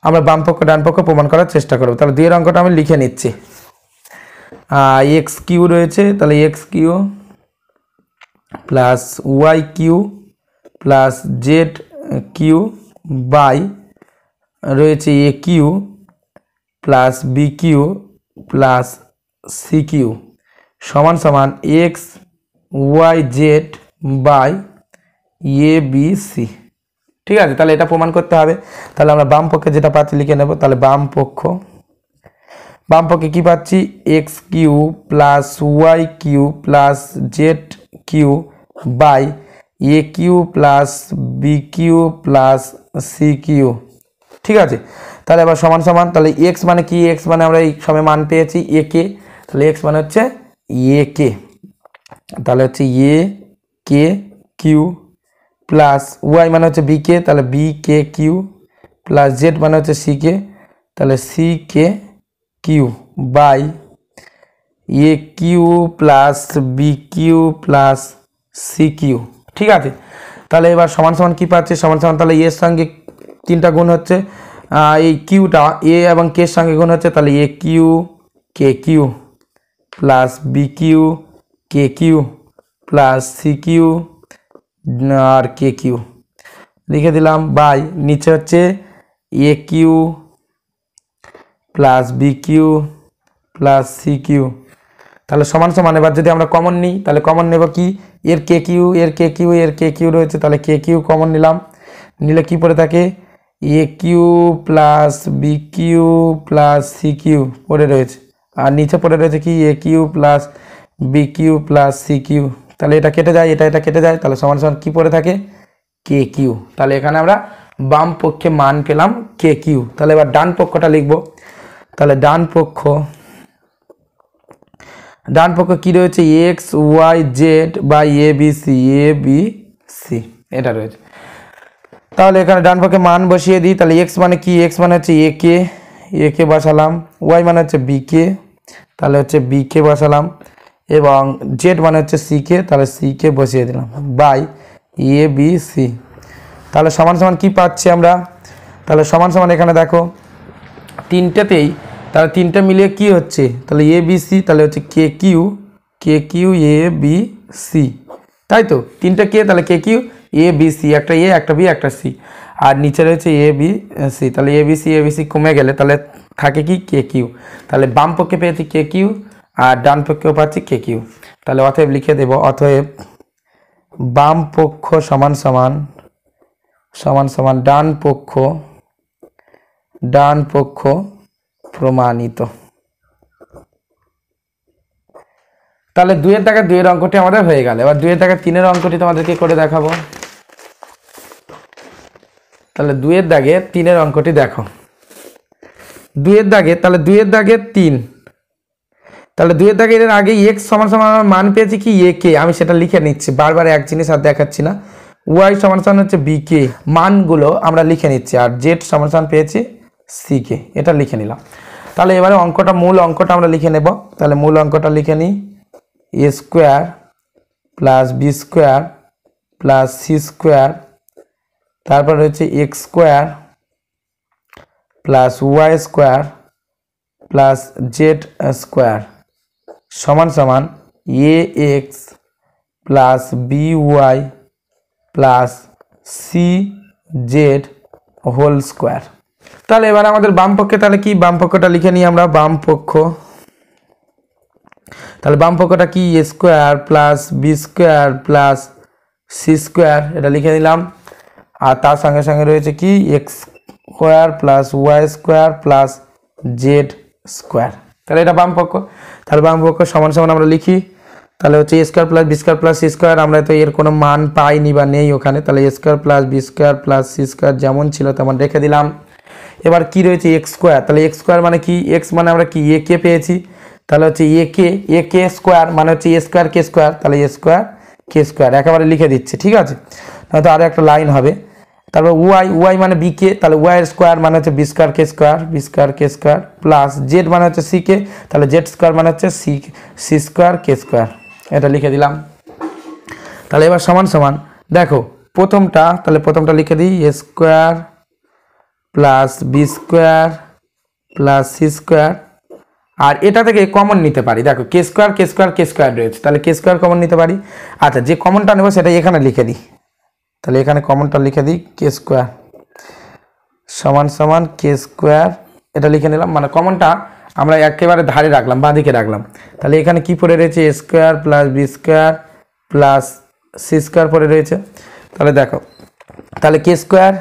আমরা বাম পক্ষ ডান পক্ষ প্রমাণ করার চেষ্টা করব। তাহলে 2 অঙ্কটা আমি লিখে নিচ্ছি। এক্স কিউ রয়েছে, তাহলে X Q plus Y Q plus Z Q by রয়েছে A Q plus B Q plus C Q সমান সমান X Y Z by A B C. ঠিক আছে, তাহলে এটা প্রমাণ করতে হবে। তাহলে আমরা বাম পক্ষে যেটা পাচ্ছি লিখে নেব। তাহলে বাম পক্ষে কী পাচ্ছি, X Q plus Y Q plus Z Q by A Q plus B Q plus C Q. ঠিক আছে, তাহলে এবার সমান সমান, তাহলে এক্স মানে কি, এক্স মানে আমরা এই সময় মান পেয়েছি এ কে, তাহলে এক্স মানে হচ্ছে এ কে, তাহলে হচ্ছে A K Q plus Y মানে হচ্ছে বি কে, তাহলে B K Q plus Z মানে হচ্ছে সি কে, তাহলে C K Q by A Q plus B Q plus C Q. ঠিক আছে, তাহলে এবার সমান সমান কী পাচ্ছি, সমান সমান তাহলে এর সঙ্গে 3টা গুণ হচ্ছে, এই কিউটা এ এবং কের সঙ্গে গুণ হচ্ছে, তাহলে A Q K Q plus B Q K Q plus C Q আর কে কিউ লিখে দিলাম বাই নিচে হচ্ছে A Q plus B Q plus C Q. তাহলে সমান সমান এবার যদি আমরা কমন নিই, তাহলে কমন নেব কি, এর কে কিউ এর কে কিউ এর কে কিউ রয়েছে, তাহলে কে কিউ কমন নিলাম, নিলে কি পড়ে থাকে, A Q plus B Q plus C Q পড়ে রয়েছে, আর নিচে পড়ে রয়েছে কি A Q plus B Q plus C Q. তাহলে এটা কেটে যায়, এটা কেটে যায়, তাহলে সমান সমান কী পড়ে থাকে, কে কিউ। তাহলে এখানে আমরা বাম পক্ষে মান পেলাম কে কিউ। তাহলে এবার ডান পক্ষটা লিখব। তাহলে ডান পক্ষ কি রয়েছে, X Y Z by A B C এটা রয়েছে। তাহলে এখানে ডান পক্ষে মান বসিয়ে দিই। তাহলে এক্স মানে কি, এক্স মানে হচ্ছে এ কে বসালাম, ওয়াই মানে হচ্ছে বি কে, তাহলে হচ্ছে বি কে বসালাম, এবং জেড মানে হচ্ছে সি কে, তাহলে সি কে বসিয়ে দিলাম বাই এ বি সি। তাহলে সমান সমান কী পাচ্ছি আমরা, তাহলে সমান সমান এখানে দেখো 3টেতেই, তাহলে 3টে মিলিয়ে কি হচ্ছে, তাহলে এ বি সি, তাহলে হচ্ছে কে কিউ এ বি সি, তাই তো 3টে কে, তাহলে কে কিউ এ বি সি, একটা এ একটা বি একটা সি, আর নিচে রয়েছে এ বি সি। তাহলে এ বি সি কমে গেলে তাহলে থাকে কি কে কিউ। তাহলে বাম পক্ষে পেয়েছি কে কিউ আর ডান পক্ষেও পাচ্ছি কে কিউ। তাহলে অতএব লিখে দেব, অতএব বাম পক্ষ সমান সমান ডান পক্ষ প্রমাণিত। তাহলে 2-এর দাগে 2-এর অঙ্কটি আমাদের হয়ে গেল। এবার 2-এর দাগে 3-এর অঙ্কটি তোমাদেরকে করে দেখাবো। তাহলে 2-এর দাগে 3-এর অঙ্কটি দেখো। 2-এর দাগে, তাহলে 2-এর দাগে 3, তাহলে 2-এর দাগে এর আগে এক্স সমান সমান আমার মান পেয়েছি কি এ কে, আমি সেটা লিখে নিচ্ছি, বারবার এক জিনিস আর দেখাচ্ছি না। ওয়াই সমান সমান হচ্ছে বি কে, মানগুলো আমরা লিখে নিচ্ছি, আর জেড সমান সমান পেয়েছি সি কে, এটা লিখে নিলাম। তাহলে এবারে মূল অঙ্কটা আমরা লিখে নেব। তাহলে মূল অঙ্কটা লিখে নিই, A square plus B square plus C square, তারপর হচ্ছে X square plus Y square plus Z square সমান সমান A X plus B Y plus C Z whole square. তাহলে এবার আমাদের বাম পক্ষে তাহলে কি, বাম পক্ষটা লিখে নিই আমরা। বাম পক্ষ, তাহলে বাম পক্ষটা কি, A square plus B square plus C square, এটা লিখে নিলাম, আর তার সঙ্গে সঙ্গে রয়েছে কি X square plus Y square plus Z square. তাহলে এটা বাম পক্ষ। তাহলে বাম পক্ষ সমান সমান আমরা লিখি, তাহলে হচ্ছে A square plus B square plus C square, আমরা তো এর কোনো মান পাইনি বা নেই ওখানে, তাহলে A square plus B square plus C square যেমন ছিল তেমন রেখে দিলাম। এবার কি রয়েছে এক্স স্কোয়ার, তাহলে এক্স স্কোয়ার মানে কি, এক্স মানে আমরা কি এ কে পেয়েছি, তাহলে হচ্ছে এ কে স্কোয়ার মানে হচ্ছে এ স্কোয়ার কে স্কোয়ার, তাহলে এ স্কোয়ার কে স্কোয়ার একেবারে লিখে দিচ্ছে। ঠিক আছে, নয়তো আরও একটা লাইন হবে। তারপর ওয়াই মানে বি কে, তাহলে ওয়াই এর স্কোয়ার মানে হচ্ছে B square K square plus Z মানে হচ্ছে সি কে, তাহলে জেড স্কোয়ার মানে হচ্ছে সি স্কোয়ার কে স্কোয়ার। এটা লিখে দিলাম। তাহলে এবার সমান সমান দেখো প্রথমটা, তাহলে প্রথমটা লিখে দিই A square plus B square plus C square, আর এটা থেকে কমন নিতে পারি, দেখো কে স্কোয়ার রয়েছে, তাহলে কে স্কোয়ার কমন নিতে পারি। আচ্ছা যে কমনটা নেবো সেটা এখানে লিখে দিই, তাহলে এখানে কমনটা লিখে দিই কে স্কোয়ার সমান সমান কে স্কোয়ার, এটা লিখে নিলাম। মানে কমনটা আমরা একেবারে ধারে রাখলাম, বাঁ দিকে রাখলাম। তাহলে এখানে কি পড়ে রয়েছে A square plus B square plus C square পড়ে রয়েছে। তাহলে দেখো তাহলে কে স্কোয়ার,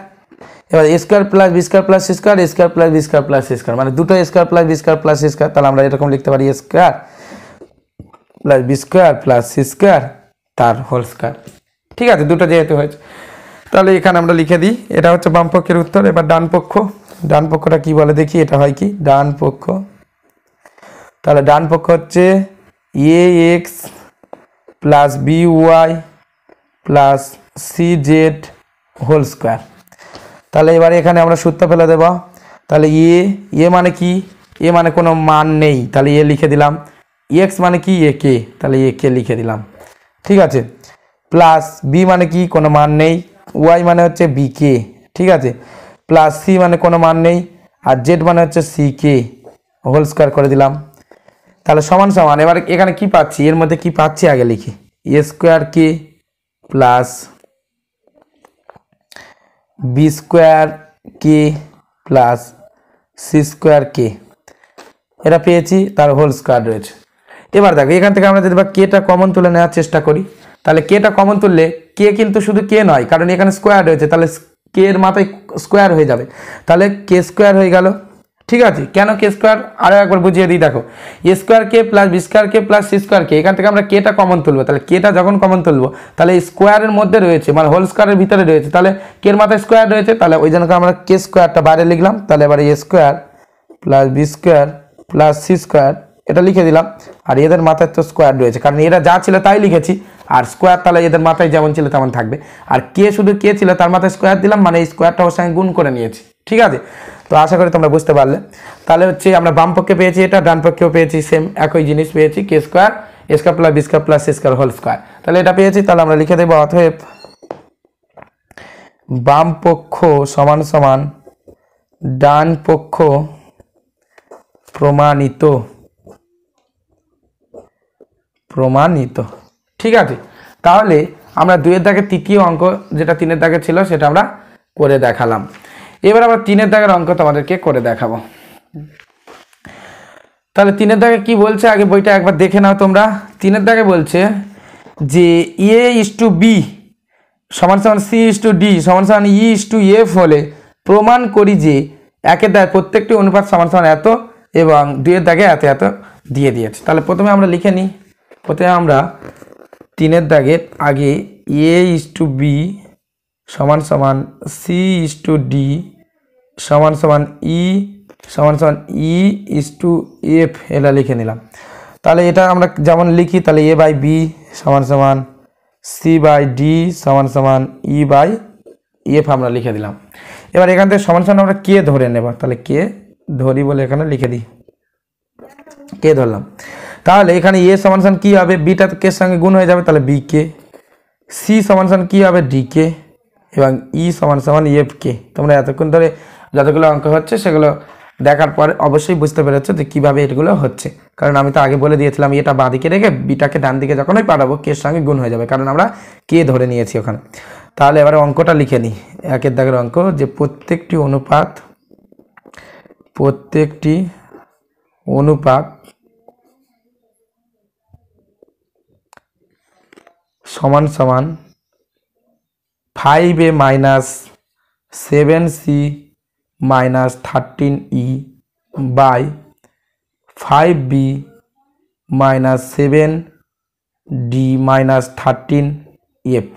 এবার A square plus B square plus C square, A square plus B square plus C square, মানে দুটো square plus B square plus C square, তাহলে আমরা এরকম লিখতে পারি A square plus B square plus C square তার হোল স্কোয়ার। ঠিক আছে, দুটো যেহেতু হয়েছে তাহলে এখানে আমরা লিখে দিই, এটা হচ্ছে বাম পক্ষের উত্তর। এবার ডান পক্ষটা কি বলে দেখি, এটা হয় কি ডান পক্ষ, তাহলে ডান পক্ষ হচ্ছে A X plus B Y plus C Z whole square. তাহলে এবারে এখানে আমরা সূত্র ফেলে দেব, তাহলে এ মানে কি, এ মানে কোনো মান নেই, তাহলে এ লিখে দিলাম। এক্স মানে কি এ কে, তাহলে এ কে লিখে দিলাম। ঠিক আছে, প্লাস বি মানে কি কোনো মান নেই, ওয়াই মানে হচ্ছে বি কে, ঠিক আছে, প্লাস সি মানে কোনো মান নেই, আর জেড মানে হচ্ছে সি কে হোল স্কোয়ার করে দিলাম। তাহলে সমান সমান এবার এখানে কি পাচ্ছি, এর মধ্যে কি পাচ্ছি আগে লিখি, এ square k plus B square k plus C square কে, এটা পেয়েছি, তার হোল স্কোয়ার রয়েছে। এবার দেখো এখান থেকে আমরা যদি কেটা কমন তুলে নেওয়ার চেষ্টা করি, তাহলে কেটা কমন তুললে কে কিন্তু শুধু কে নয়, কারণ এখানে স্কোয়ার রয়েছে, তাহলে কে এর মাথায় স্কোয়ার হয়ে যাবে, তাহলে কে স্কোয়ার হয়ে গেল। ঠিক আছে, কেন কে স্কোয়ার আরও একবার বুঝিয়ে দিই, দেখো এ square k plus B square k plus C square কে, এখান থেকে আমরা কেটা কমন তুলবো, তাহলে কেটা যখন কমন তুলবো তাহলে স্কোয়ারের মধ্যে রয়েছে, মানে হোল স্কোয়ারের ভিতরে রয়েছে, তাহলে কের মাথায় স্কোয়ার রয়েছে, তাহলে ওই জন্য আমরা কে স্কোয়ারটা বাইরে লিখলাম। তাহলে এবার A square plus B square plus C square এটা লিখে দিলাম, আর এদের মাথায় তো স্কোয়ার রয়েছে, কারণ এরা যা ছিল তাই লিখেছি, আর স্কোয়ার তাহলে এদের মাথায় যেমন ছিল তেমন থাকবে, আর কে শুধু কে ছিল তার মাথায় স্কোয়ার দিলাম, মানে এই স্কোয়ারটা ওর সঙ্গে গুণ করে নিয়েছি। ঠিক আছে, তো আশা করি তোমরা বুঝতে পারলে। তাহলে হচ্ছে আমরা বাম পক্ষে পেয়েছি এটা, ডান পক্ষেও পেয়েছি সেম একই জিনিস পেয়েছি, K square A square plus B square plus C square whole square, তাহলে এটা পেয়েছি। তাহলে আমরা লিখে দেবো অতএব বাম পক্ষ সমান সমান ডান পক্ষ প্রমাণিত। ঠিক আছে, তাহলে আমরা 2 এর দাগের তৃতীয় অঙ্ক যেটা 3 এর দাগে ছিল সেটা আমরা করে দেখালাম। এবার আমরা 3 এর দাগের অঙ্ক তোমাদেরকে করে দেখাবো। তাহলে 3 এর দাগে কি বলছে আগে বইটা একবার দেখে নাও তোমরা। 3 এর দাগে বলছে যে এ ইস টু বি সমান সমান সি ইস টু ডি সমান সমান ই ইস টু এফ হলে প্রমাণ করি যে একের দাগে প্রত্যেকটি অনুপাত সমান সমান এত এবং 2 এর দাগে এত এত দিয়ে দিয়েছে। তাহলে প্রথমে আমরা লিখে নিই, প্রথমে আমরা 3 এর দাগের আগে এ ইস টু বি সমান সমান সি ইস টু ডি সমান সমান ই ইস টু এফ এটা লিখে নিলাম। তাহলে এটা আমরা যেমন লিখি, তাহলে এ বাই বি সমান সমান সি বাই ডি সমান সমান ই বাই এফ আমরা লিখে দিলাম। এবার এখান থেকে সমান সমান আমরা কে ধরে নেব, তাহলে কে ধরি বলে এখানে লিখে দিই, কে ধরলাম। তাহলে এখানে এ সমান সমান কী হবে, বিটা কে সঙ্গে গুণ হয়ে যাবে, তাহলে বি কে, সি সমান সমান কী হবে ডি কে, এবং ই সমান সমান এফ কে। তোমরা এতক্ষণ ধরে যতগুলো অঙ্ক হচ্ছে সেগুলো দেখার পরে অবশ্যই বুঝতে পেরেছো যে কীভাবে এগুলো হচ্ছে, কারণ আমি তো আগে বলে দিয়েছিলাম এটা বাঁ দিকে রেখে বিটাকে ডান দিকে যখনই পাঠাবো কের সঙ্গে গুণ হয়ে যাবে, কারণ আমরা কে ধরে নিয়েছি ওখানে। তাহলে এবারে অঙ্কটা লিখে নিই, 1 এর দাগের অঙ্ক, যে প্রত্যেকটি অনুপাত সমান সমান 5a minus 7c minus 13e by 5b minus 7d minus 13f।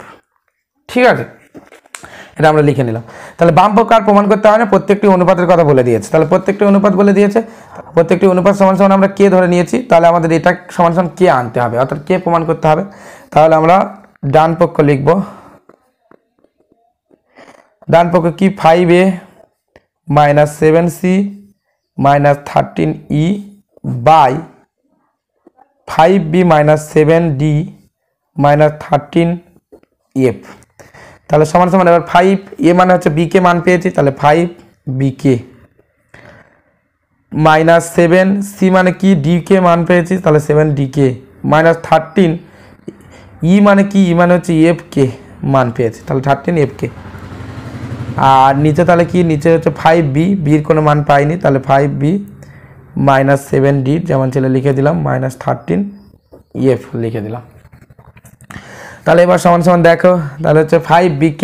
ঠিক আছে, এটা আমরা লিখে নিলাম। তাহলে বাম পক্ষ আর প্রমাণ করতে হয় না, প্রত্যেকটি অনুপাতের কথা বলে দিয়েছে। তাহলে প্রত্যেকটি অনুপাত বলে দিয়েছে, প্রত্যেকটি অনুপাত সমান সমান আমরা কে ধরে নিয়েছি, তাহলে আমাদের এটা সমান সমান কে আনতে হবে, অর্থাৎ কে প্রমাণ করতে হবে। তাহলে আমরা ডান পক্ষ লিখব, ডান পক্ষে কি 5a minus 7c minus 13e by 5b minus 7d minus 13f। তাহলে সমান সমান এবার 5a মানে হচ্ছে b কে মান পেয়েছি, তাহলে 5bk মাইনাস 7c মানে কি d কে মান পেয়েছি, তাহলে 7dk মাইনাস 13 e মানে কি, e মানে হচ্ছে f কে মান পেয়েছি, তাহলে 13f কে। আর নিচে তাহলে কি, নিচে হচ্ছে 5b, বির কোনো মান পাইনি, তাহলে 5b মাইনাস 7d যেমন ছিল লিখে দিলাম, মাইনাস 13f লিখে দিলাম। তাহলে এবার সমান সমান দেখো, তাহলে হচ্ছে 5bk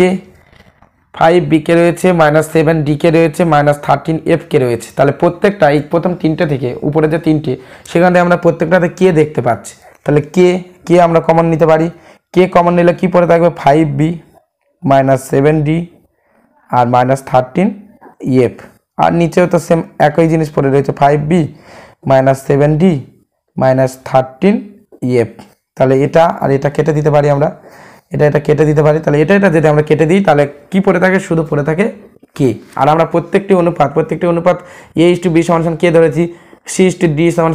রয়েছে, মাইনাস 7dk রয়েছে, মাইনাস 13f রয়েছে। তাহলে প্রত্যেকটা এই প্রথম তিনটে থেকে উপরে যে তিনটে সেখান থেকে আমরা প্রত্যেকটাতে কে দেখতে পাচ্ছি, তাহলে কে আমরা কমন নিতে পারি। কে কমন নিলে কি পড়ে থাকবে, 5b মাইনাস 7d আর মাইনাস 13f। আর নিচেও তো সেম একই জিনিস পড়ে রয়েছে, 5b minus 7d minus 13f। তাহলে এটা আর এটা কেটে দিতে পারি আমরা, এটা কেটে দিতে পারি। তাহলে এটা যদি আমরা কেটে দিই তাহলে কি পড়ে থাকে, শুধু পড়ে থাকে কে। আর আমরা প্রত্যেকটি অনুপাত a/b সমান কে ধরেছি, c/d সমান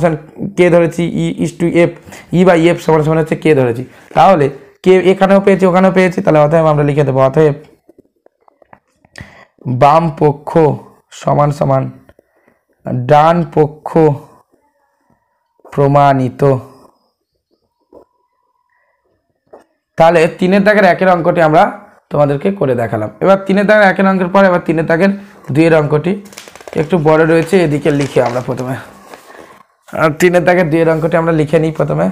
কে ধরেছি, e/f, e/f সমান হচ্ছে কে ধরেছি। তাহলে কে এখানেও পেয়েছি ওখানেও পেয়েছি, তাহলে অতএব আমরা লিখে দেবো অতএব বাম পক্ষ সমান সমান ডান পক্ষ প্রমাণিত। তাহলে 3 দাগের 1 অঙ্কটি আমরা তোমাদেরকে করে দেখালাম। এবার 3 দাগের 1 অঙ্কের পর এবার 3 দাগের 2 অঙ্কটি একটু বড় রয়েছে, এদিকে লিখে আমরা প্রথমে, আর 3 দাগের 2 অঙ্কটি আমরা লিখে নিই প্রথমে।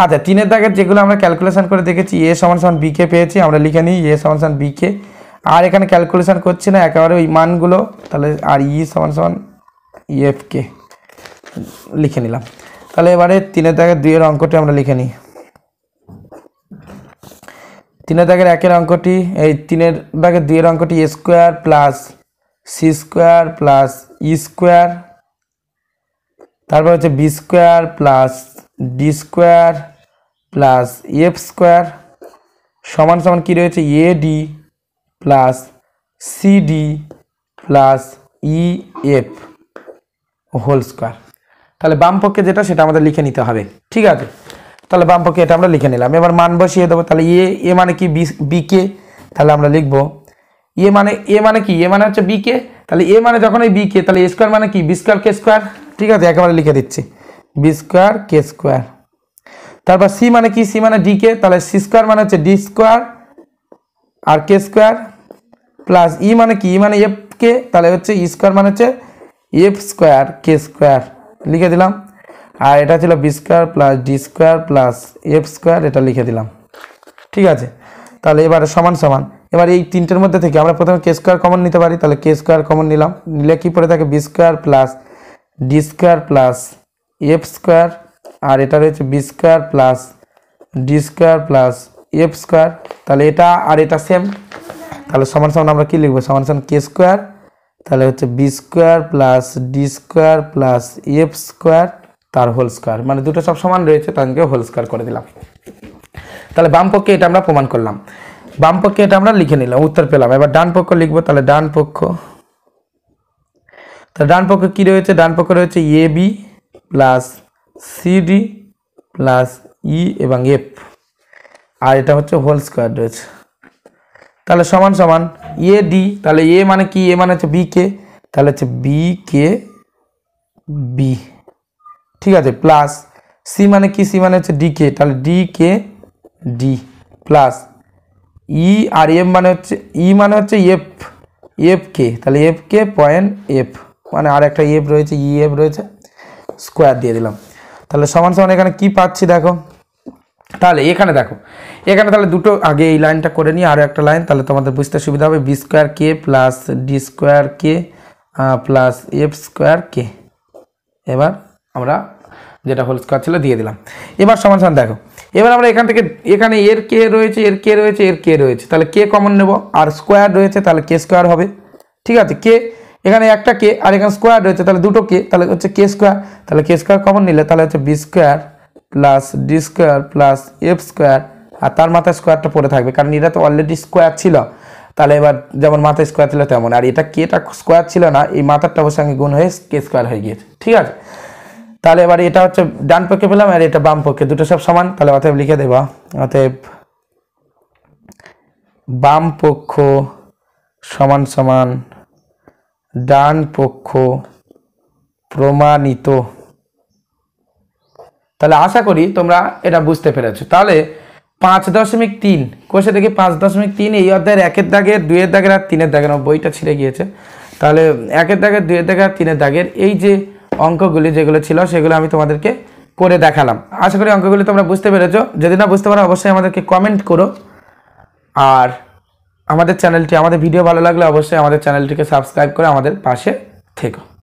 আচ্ছা, 3 দাগের যেগুলো আমরা ক্যালকুলেশন করে দেখেছি, a সমান bk পেয়েছি, আমরা লিখে নিই a সমান bk। আর এখানে ক্যালকুলেশন করছি না, একেবারে ওই মানগুলো, তাহলে আর e সমান f কে লিখে নিলাম। তাহলে এবারে 3 দাগের 2 অঙ্কটি আমরা লিখে নিই। 3 দাগের 1 অঙ্কটি, এই 3 দাগের 2 অঙ্কটি a square plus C square plus E square, তারপর হচ্ছে B square plus D square plus F square সমান সমান কী রয়েছে, A D plus CD plus E F whole square. তাহলে বাম পক্ষে যেটা সেটা আমাদের লিখে নিতে হবে, ঠিক আছে। তাহলে বাম পক্ষে এটা আমরা লিখে নিলাম। এবার মান বসিয়ে দেবো। তাহলে এ মানে কি, বিকে, তাহলে আমরা লিখব এ মানে কি, এ মানে হচ্ছে বিকে। তাহলে এ মানে যখন এই বিকে, তাহলে এ স্কোয়ার মানে কি, বি স্কোয়ার কে স্কোয়ার, ঠিক আছে, একেবারে লিখে দিচ্ছি বি স্কোয়ার কে স্কোয়ার। তারপর সি মানে কি, সি মানে ডিকে, তাহলে সি স্কোয়ার মানে হচ্ছে ডি স্কোয়ার আর কে স্কোয়ার প্লাস ই মানে কি, ই মানে এফ কে, তাহলে হচ্ছে ই স্কোয়ার মানে হচ্ছে এফ স্কোয়ার কে স্কোয়ার লিখে দিলাম। আর এটা ছিল B square plus D square plus F square, এটা লিখে দিলাম, ঠিক আছে। তাহলে এবারে সমান সমান, এবার এই তিনটের মধ্যে থেকে আমরা প্রথমে কে স্কোয়ার কমন নিতে পারি, তাহলে কে স্কোয়ার কমন নিলাম, নিলে কি পড়ে থাকে, B square plus D square plus F square, আর এটা রয়েছে B square plus D square plus F square. তাহলে এটা আর এটা সেম, তাহলে সমান সমান আমরা কি লিখবো, সমান সমান কে স্কোয়ার, তাহলে হচ্ছে B square plus D square plus F square তার হোল স্কোয়ার, মানে দুটো সব সমান রয়েছে, তাদেরকে হোল স্কোয়ার করে দিলাম। তাহলে বাম পক্ষে এটা আমরা প্রমাণ করলাম, বাম পক্ষে এটা আমরা লিখে নিলাম, উত্তর পেলাম। এবার ডান পক্ষ লিখবো। তাহলে ডান পক্ষ, তাহলে ডান পক্ষে কি রয়েছে, ডান পক্ষে রয়েছে এ বি প্লাস সিডি প্লাস ই এবং এফ, আর এটা হচ্ছে হোল স্কোয়ার রয়েছে। তাহলে সমান সমান এ ডি, তাহলে এ মানে কি, এ মানে হচ্ছে বি কে, তাহলে হচ্ছে বি কে বি, ঠিক আছে, প্লাস সি মানে কি, সি মানে হচ্ছে ডি কে, তাহলে D K D plus E আর এম মানে হচ্ছে, ই মানে হচ্ছে এফ, এফ কে, তাহলে এফ কে পয়েন্ট এফ, মানে আর একটা এফ রয়েছে, ই এফ রয়েছে, স্কোয়ার দিয়ে দিলাম। তাহলে সমান সমান এখানে কি পাচ্ছি দেখো, তাহলে এখানে দেখো, এখানে তাহলে দুটো আগে এই লাইনটা করে নিই, আরও একটা লাইন, তাহলে তোমাদের বুঝতে সুবিধা হবে। B square k plus D square k plus F square কে, এবার আমরা যেটা হোল স্কোয়ার ছিল দিয়ে দিলাম। এবার সমান সমান দেখো, এবার আমরা এখান থেকে এখানে এর কে রয়েছে, এর কে রয়েছে, এর কে রয়েছে, তাহলে কে কমন নেব, আর স্কোয়ার রয়েছে, তাহলে কে স্কোয়ার হবে, ঠিক আছে। কে এখানে একটা কে আর এখানে স্কোয়ার রয়েছে, তাহলে দুটো কে, তাহলে হচ্ছে কে স্কোয়ার, তাহলে কে স্কোয়ার কমন নিলে তাহলে হচ্ছে B square plus D square plus F square, আর তার মাথায় স্কোয়ারটা পড়ে থাকবে, কারণ এটা তো অলরেডি স্কোয়ার ছিল, তাহলে এবার যেমন মাথা স্কোয়ার ছিল তেমন, আর এটা কেটা স্কোয়ার ছিল না, এই মাথারটা অবশ্যই সঙ্গে গুণ হয়ে কে স্কোয়ার হয়ে গিয়েছে, ঠিক আছে। তাহলে এবার এটা হচ্ছে ডান পক্ষে পেলাম আর এটা বাম পক্ষে, দুটো সব সমান, তাহলে অতএব লিখে দেবা অতএব বাম পক্ষ সমান সমান ডান পক্ষ প্রমাণিত। তাহলে আশা করি তোমরা এটা বুঝতে পেরেছো। তাহলে 5.3 কোষে দেখি 5.3 এই অধ্যায়ের 1-এর দাগের 2-এর দাগের আর 3-এর দাগের, আমার বইটা ছিঁড়ে গিয়েছে। তাহলে 1-এর দাগের 2-এর দাগের আর 3-এর দাগের এই যে অঙ্কগুলি যেগুলো ছিল সেগুলো আমি তোমাদেরকে করে দেখালাম। আশা করি অঙ্কগুলি তোমরা বুঝতে পেরেছো। যদি না বুঝতে পারো অবশ্যই আমাদেরকে কমেন্ট করো। আর আমাদের চ্যানেলটি, আমাদের ভিডিও ভালো লাগলে অবশ্যই আমাদের চ্যানেলটিকে সাবস্ক্রাইব করে আমাদের পাশে থেকো।